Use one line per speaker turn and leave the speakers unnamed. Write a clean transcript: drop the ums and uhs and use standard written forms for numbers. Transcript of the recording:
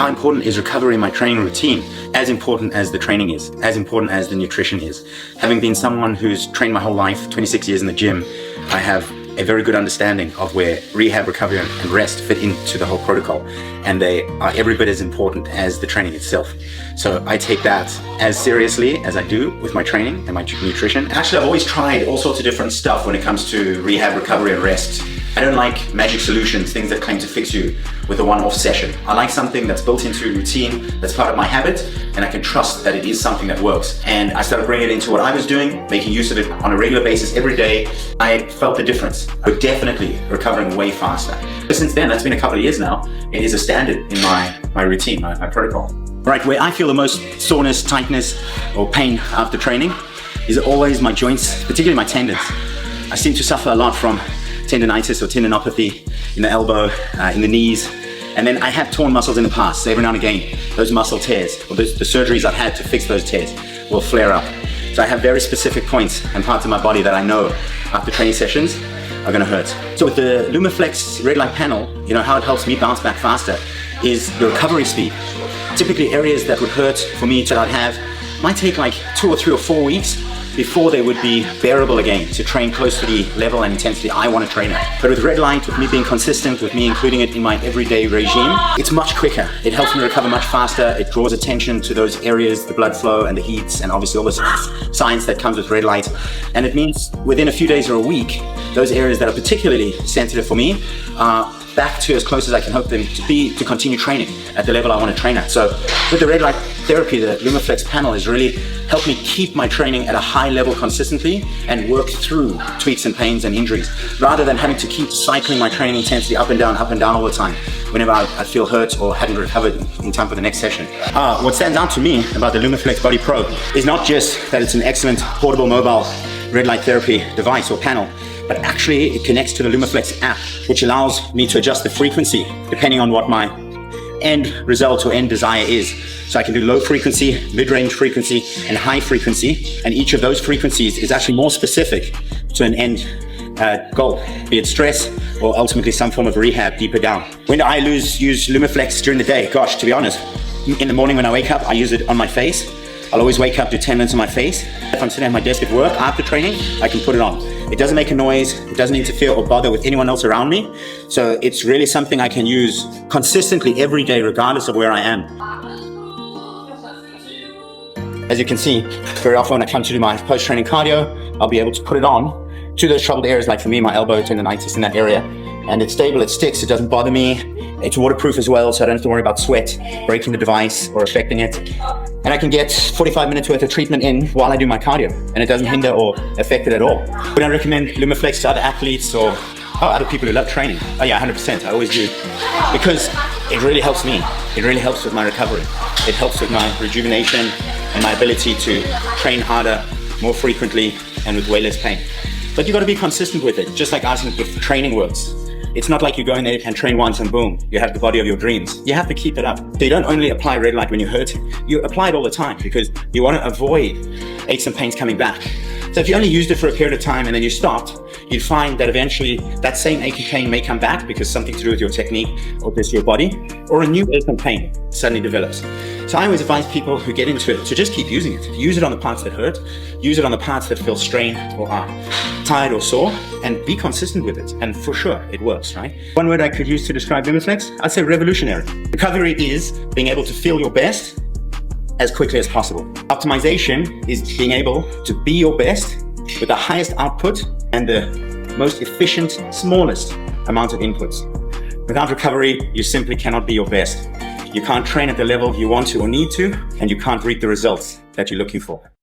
How important is recovery in my training routine? As important as the training is, as important as the nutrition is. Having been someone who's trained my whole life, 26 years in the gym, I have a very good understanding of where rehab, recovery, and rest fit into the whole protocol. And they are every bit as important as the training itself. So I take that as seriously as I do with my training and my nutrition. Actually, I've always tried all sorts of different stuff when it comes to rehab, recovery, and rest. I don't like magic solutions, things that claim to fix you with a one-off session. I like something that's built into a routine, that's part of my habit, and I can trust that it is something that works. And I started bringing it into what I was doing, making use of it on a regular basis every day. I felt the difference. We're definitely recovering way faster. But since then, that's been a couple of years now, it is a standard in my routine, my protocol. Right, where I feel the most soreness, tightness, or pain after training is always my joints, particularly my tendons. I seem to suffer a lot from tendonitis or tendinopathy in the elbow, in the knees. And then I have torn muscles in the past, so every now and again, those muscle tears, or the surgeries I've had to fix those tears will flare up. So I have very specific points and parts of my body that I know after training sessions are gonna hurt. So with the Lumaflex red light panel, you know, how it helps me bounce back faster is the recovery speed. Typically areas that would hurt for me to not have might take like 2 or 3 or 4 weeks before they would be bearable again to train close to the level and intensity I want to train at. But with red light, with me being consistent, with me including it in my everyday regime, it's much quicker. It helps me recover much faster. It draws attention to those areas, the blood flow and the heats and obviously all the science that comes with red light. And it means within a few days or a week, those areas that are particularly sensitive for me are back to as close as I can hope them to be to continue training at the level I want to train at. So with the red light therapy, the Lumaflex panel has really helped me keep my training at a high level consistently and work through tweaks and pains and injuries, rather than having to keep cycling my training intensity up and down all the time whenever I feel hurt or hadn't recovered in time for the next session. What stands out to me about the Lumaflex Body Pro is not just that it's an excellent portable mobile red light therapy device or panel, but actually it connects to the Lumaflex app, which allows me to adjust the frequency depending on what my end result or end desire is. So I can do low frequency, mid-range frequency, and high frequency. And each of those frequencies is actually more specific to an end goal, be it stress or ultimately some form of rehab deeper down. When I use Lumaflex during the day, gosh, to be honest, in the morning when I wake up, I use it on my face. I'll always wake up to 10 minutes on my face. If I'm sitting at my desk at work after training, I can put it on. It doesn't make a noise, it doesn't interfere or bother with anyone else around me. So it's really something I can use consistently every day, regardless of where I am. As you can see, very often when I come to do my post-training cardio, I'll be able to put it on to those troubled areas, like for me, my elbow tendonitis in that area. And it's stable, it sticks, it doesn't bother me. It's waterproof as well, so I don't have to worry about sweat breaking the device or affecting it. And I can get 45 minutes worth of treatment in while I do my cardio, and it doesn't hinder or affect it at all. Would I recommend Lumaflex to other athletes or other people who love training? Oh yeah, 100%, I always do. Because it really helps me. It really helps with my recovery. It helps with my rejuvenation and my ability to train harder, more frequently, and with way less pain. But you got to be consistent with it, just like asking if training works. It's not like you go in there and train once and boom, you have the body of your dreams. You have to keep it up. So you don't only apply red light when you hurt, you apply it all the time because you want to avoid aches and pains coming back. So if you only used it for a period of time and then you stopped, you'd find that eventually that same ache and pain may come back because something to do with your technique or just your body, or a new ache and pain suddenly develops. So I always advise people who get into it to just keep using it. Use it on the parts that hurt, use it on the parts that feel strained or are tired or sore, and be consistent with it. And for sure, it works, right? One word I could use to describe Lumaflex, I'd say revolutionary. Recovery is being able to feel your best as quickly as possible. Optimization is being able to be your best with the highest output and the most efficient, smallest amount of inputs. Without recovery, you simply cannot be your best. You can't train at the level you want to or need to, and you can't reap the results that you're looking for.